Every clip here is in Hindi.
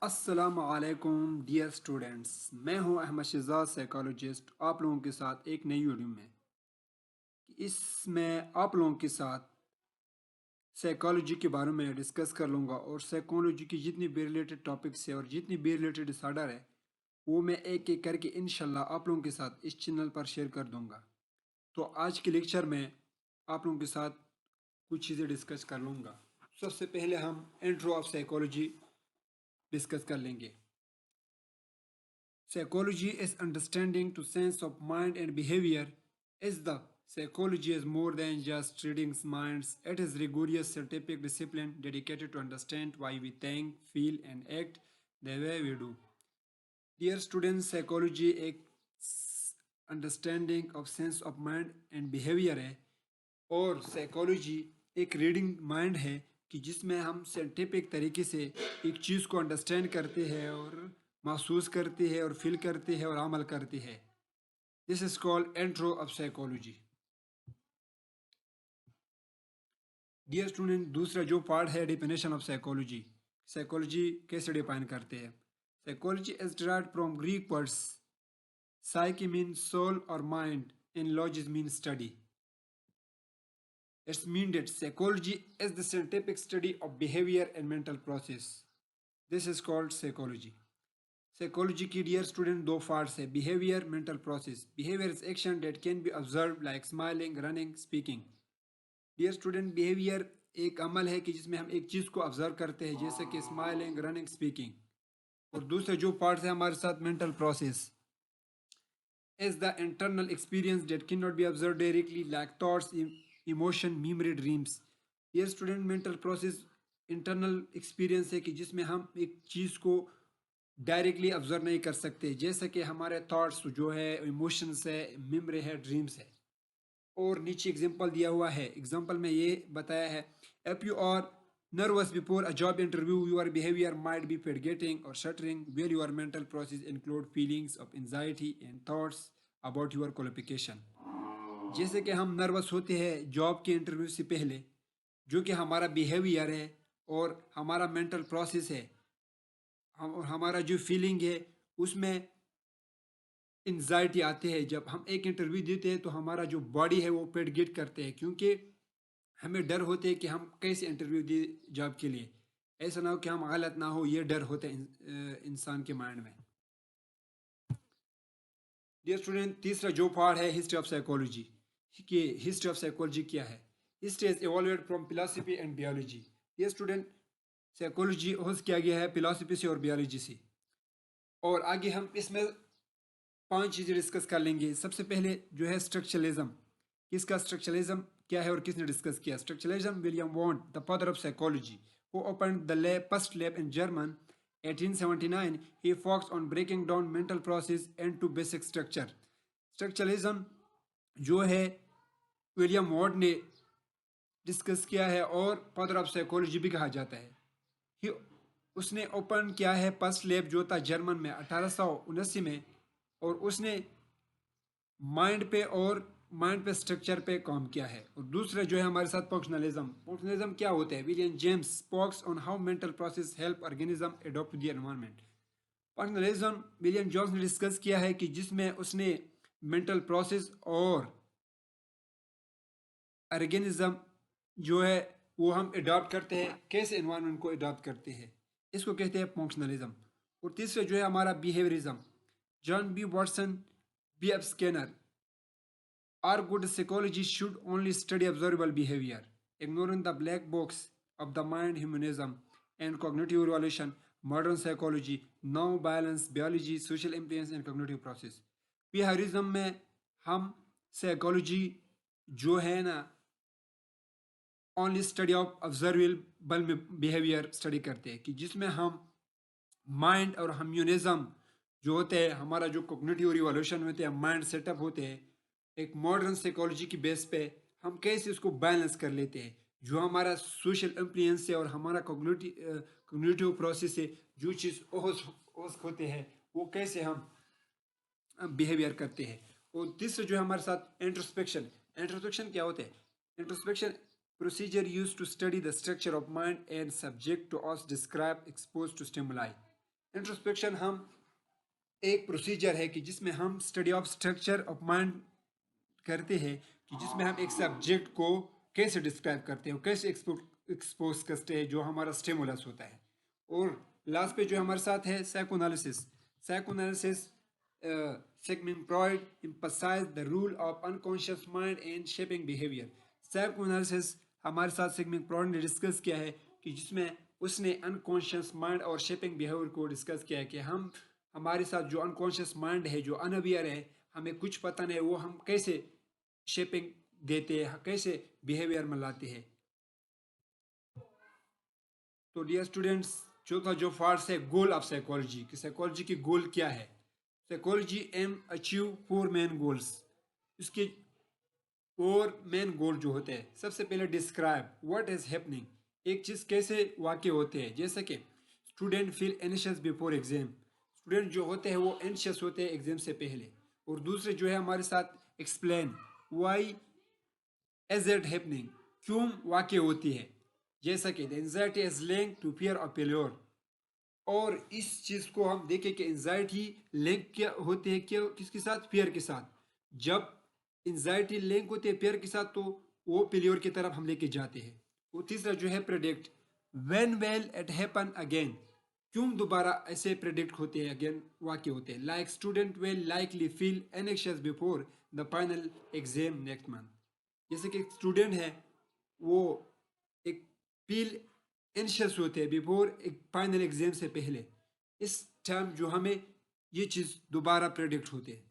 अस्सलाम वालेकुम डियर स्टूडेंट्स, मैं हूं अहमद शहजाद साइकोलॉजिस्ट आप लोगों के साथ एक नई वीडियो में। इसमें आप लोगों के साथ साइकोलॉजी के बारे में डिस्कस कर लूँगा और साइकोलॉजी की जितनी भी रिलेटेड टॉपिक्स है और जितनी भी रिलेटेड डिसऑर्डर है वो मैं एक एक करके इंशाल्लाह आप लोगों के साथ इस चैनल पर शेयर कर दूँगा। तो आज के लेक्चर में आप लोगों के साथ कुछ चीज़ें डिस्कस कर लूँगा। सबसे पहले हम इंट्रो ऑफ साइकोलॉजी डिस्कस कर लेंगे। Psychology is understanding to sense of mind and behavior. Is the psychology is more than just reading minds. It is rigorous scientific discipline dedicated to understand why we think, feel, and act the way we do. Dear students, psychology एक understanding of sense of mind and behaviour है और साइकोलॉजी एक रीडिंग माइंड है कि जिसमें हम साइंटिफिक तरीके से एक चीज़ को अंडरस्टैंड करते हैं और महसूस करते हैं और फील करते हैं और अमल करते हैं। This is called intro of psychology. Dear student, दूसरा जो पार्ट है डिफिनेशन ऑफ साइकोलॉजी। साइकोलॉजी कैसे डिफाइन करते हैं? Psychology is derived from Greek words psyche means soul or mind and logis means study. It's mean that psychology is the scientific study of behavior and mental process. This is called psychology. Psychology की dear student दो parts है, behavior, mental process. Behavior is action that can be observed like smiling, running, speaking. Dear student, behavior एक अमल है कि जिसमें हम एक चीज़ को ऑब्जर्व करते हैं जैसे कि स्माइलिंग, रनिंग, स्पीकिंग। और दूसरे जो पार्ट्स है हमारे साथ mental process is the internal experience that cannot be observed directly like thoughts, emotion, memory, dreams. ये student mental process internal experience है कि जिसमें हम एक चीज़ को डायरेक्टली ऑब्जर्व नहीं कर सकते जैसे कि हमारे थॉट्स जो है, इमोशंस है, मेमोरी है, ड्रीम्स है। और नीचे एग्जांपल दिया हुआ है। एग्जांपल में ये बताया है, if you are nervous before a job interview, your behavior might be forgetting or stuttering, where your mental process include feelings of anxiety and thoughts about your qualification. जैसे कि हम नर्वस होते हैं जॉब के इंटरव्यू से पहले, जो कि हमारा बिहेवियर है और हमारा मेंटल प्रोसेस है, हम और हमारा जो फीलिंग है उसमें एंजाइटी आती है। जब हम एक इंटरव्यू देते हैं तो हमारा जो बॉडी है वो पेट करते हैं क्योंकि हमें डर होते है कि हम कैसे इंटरव्यू दिए जॉब के लिए, ऐसा ना हो कि हम गलत ना हो, ये डर होता है इंसान के माइंड में। डियर स्टूडेंट, तीसरा जो पार्ट है हिस्ट्री ऑफ साइकोलॉजी कि हिस्ट्री ऑफ साइकोलॉजी क्या है। History is evolved from philosophy and biology. ये स्टूडेंट साइकोलॉजी होस्ट किया गया है फिलोसफी से और बायोलॉजी से। और आगे हम इसमें पांच चीज़ें डिस्कस कर लेंगे। सबसे पहले जो है स्ट्रक्चरलिज्म। किसका स्ट्रक्चरलिज्म क्या है और किसने डिस्कस किया? Structuralism William want, the father of psychology, who opened the first lab in German 1879. He focused on breaking down mental process into basic structure. Structuralism जो है विलियम वॉन्ट ने डिस्कस किया है और फादर ऑफ साइकोलॉजी भी कहा जाता है। उसने ओपन किया है फर्स्ट लैब जो था जर्मन में 1879 में, और उसने माइंड पे स्ट्रक्चर पे काम किया है। और दूसरा जो है हमारे साथ फंक्शनलिज्म। फंक्शनलिज्म क्या होता है? William James spokes on how mental process help organism adopt to the environment. Functionalism William James ने डिस्कस किया है कि जिसमें उसने मेंटल प्रोसेस और ऑर्गेनिज्म जो है वो हम अडॉप्ट करते हैं, कैसे एनवायरनमेंट को अडॉप्ट करते हैं, इसको कहते हैं फंक्शनलिज्म। और तीसरा जो है हमारा behaviourism. John B Watson, B F Skinner, our good psychology should only study observable behavior, ignoring the black box of the mind, humanism, and cognitive evolution. Modern psychology now balance biology, social influence, and cognitive process. Behaviorism में हम psychology जो है ना only study of observable behaviour study करते हैं कि जिसमें हम माइंड और ह्यूमनिज्म जो होते हैं, हमारा जो कोग्निटिव रिवॉल्यूशन होते हैं, माइंड सेटअप होते हैं, एक मॉडर्न साइकोलॉजी की बेस पे हम कैसे उसको बैलेंस कर लेते हैं। जो हमारा सोशल इन्फ्लुएंस है और हमारा कोग्निटिव प्रोसेस है, जो चीज़ ओस होते हैं वो कैसे हम बिहेवियर करते हैं। और तीसरा जो है हमारे साथ इंट्रोस्पेक्शन। इंट्रोस्पेक्शन क्या होता है? Introspection procedure used to study the structure of mind and subject to us describe exposed to stimuli. Introspection हम एक प्रोसीजर है कि जिसमें हम study of structure of mind करते हैं, कि जिसमें हम एक सब्जेक्ट को कैसे डिस्क्राइब करते हैं, कैसे एक्सपोज करते हैं जो हमारा स्टिमुलस होता है। और लास्ट पे जो हमारे साथ है psychoanalysis. Psychoanalysis Sigmund Freud emphasized the role of unconscious mind in shaping behavior। Psychoanalysis हमारे साथ सिगमंड फ्रॉइड ने डिस्कस किया है कि जिसमें उसने अनकॉन्शियस माइंड और शेपिंग बिहेवियर को डिस्कस किया है कि हम हमारे साथ जो अनकॉन्शियस माइंड है, जो अनअवेयर है, हमें कुछ पता नहीं, वो हम कैसे शेपिंग देते हैं, कैसे बिहेवियर में लाते हैं। तो डियर स्टूडेंट्स, चौथा जो पार्ट है गोल ऑफ साइकोलॉजी, कि साइकोलॉजी की गोल क्या है। Psychology aim achieve 4 main goals. इसके 4 मेन गोल जो होते हैं, सबसे पहले डिस्क्राइब व्हाट इज हैपनिंग, एक चीज़ कैसे वाक़ई होते हैं। जैसे कि student feel anxious before exam, student जो होते हैं वो एंशियस होते हैं एग्जाम से पहले। और दूसरे जो है हमारे साथ explain why is it happening, क्यों वाक़ई होती है। जैसा कि the anxiety is link to fear of failure, और इस चीज़ को हम देखें कि एंजाइटी लिंक क्या होती है, क्या किसके साथ, फियर के साथ। जब एंजाइटी लिंक होती है फियर के साथ तो वो फेल्योर की तरफ हम लेके जाते हैं। वो तीसरा जो है predict when will it happen again, क्यों दोबारा ऐसे प्रेडिक्ट होते हैं, अगेन वाक़ई होते हैं। Like student will likely feel anxious before the final exam next month. जैसे कि स्टूडेंट है वो एक फील एंशियस होते हैं बिफोर एक फाइनल एग्जाम से पहले, इस टाइम जो हमें ये चीज़ दोबारा प्रेडिक्ट होते हैं।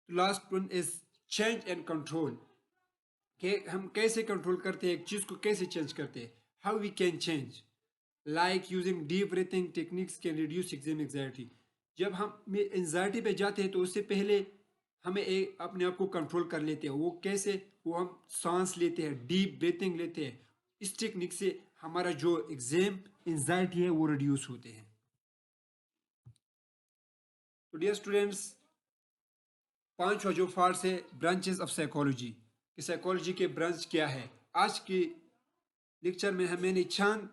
Last one is change and control, कि हम कैसे कंट्रोल करते हैं, एक चीज़ को कैसे चेंज करते हैं, how we can change. Like using deep breathing techniques can reduce exam anxiety. जब हम एंजाइटी पे जाते हैं तो उससे पहले हमें एक अपने आप को कंट्रोल कर लेते हैं। वो कैसे, वो हम सांस लेते हैं, डीप ब्रीथिंग लेते हैं। इस टेक्निक से हमारा जो एग्जाम एंजाइटी है वो रिड्यूस होते हैं। तो डियर स्टूडेंट्स, पांचवा जो पार्ट है ब्रांचेस ऑफ साइकोलॉजी, कि साइकोलॉजी के ब्रांच क्या है। आज के लेक्चर में मैंने 6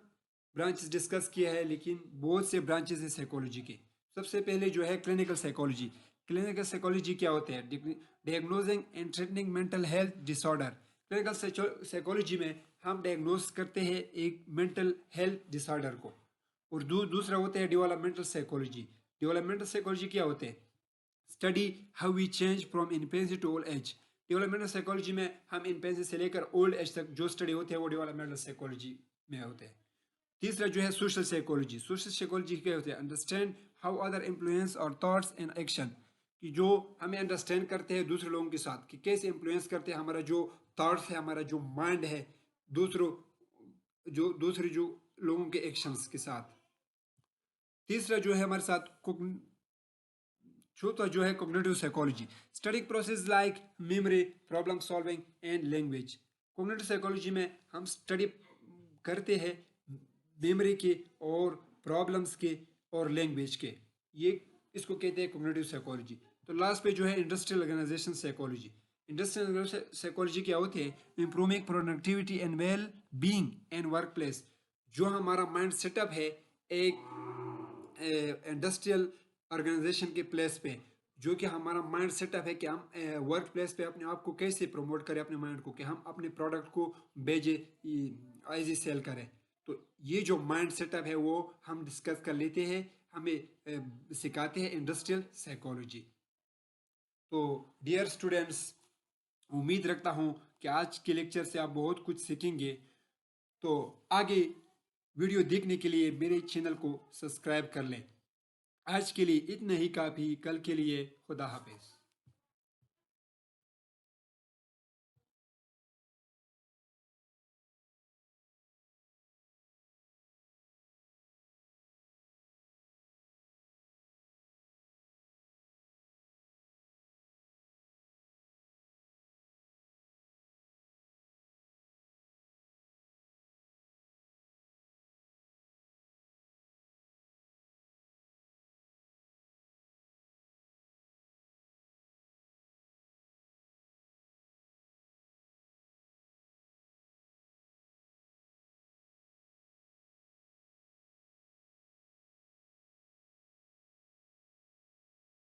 ब्रांचेस डिस्कस किया है, लेकिन बहुत से ब्रांचेस हैं साइकोलॉजी के। सबसे पहले जो है क्लिनिकल साइकोलॉजी। क्लिनिकल साइकोलॉजी क्या होते हैं, diagnosing and treating mental health disorder. Clinical psychology में हम डायग्नोज करते हैं एक मेंटल हेल्थ डिसऑर्डर को। और दूसरा होता है डेवलपमेंटल साइकोलॉजी। डेवलपमेंटल साइकोलॉजी क्या होते हैं, study how we change from infancy to old age. Developmental psychology में हम इन्फेंसी से लेकर ओल्ड एज तक जो स्टडी होते हैं वो डेवलपमेंटल साइकोलॉजी में होते हैं। तीसरा जो है सोशल साइकोलॉजी। सोशल साइकोलॉजी क्या होते हैं, अंडरस्टैंड हाउ अदर इन्फ्लुएंस और थॉट्स एंड एक्शन, कि जो हमें अंडरस्टैंड करते हैं दूसरे लोगों के साथ, कि कैसे इन्फ्लुएंस करते हैं हमारा जो थॉट्स है, हमारा जो माइंड है, दूसरे जो लोगों के एक्शंस के साथ। तीसरा जो है हमारे साथ चौथा जो है cognitive psychology, studying process like memory, problem solving and language. Cognitive psychology में हम स्टडी करते हैं मेमोरी के और प्रॉब्लम्स के और लैंग्वेज के, ये इसको कहते हैं कॉग्निटिव साइकोलॉजी। तो लास्ट पे जो है industrial organization psychology. Industrial psychology क्या होती है, improving productivity and well being and work place. जो हमारा माइंड सेटअप है एक इंडस्ट्रियल ऑर्गेनाइजेशन के प्लेस पे, जो कि हमारा माइंड सेटअप है कि हम वर्क प्लेस पे अपने आप को कैसे प्रमोट करें, अपने माइंड को, कि हम अपने प्रोडक्ट को भेजे, ईजी सेल करें। तो ये जो माइंड सेटअप है वो हम डिस्कस कर लेते हैं, हमें सिखाते हैं इंडस्ट्रियल साइकोलॉजी। तो डियर स्टूडेंट्स, उम्मीद रखता हूँ कि आज के लेक्चर से आप बहुत कुछ सीखेंगे। तो आगे वीडियो देखने के लिए मेरे चैनल को सब्सक्राइब कर लें। आज के लिए इतना ही काफ़ी, कल के लिए खुदा हाफिज।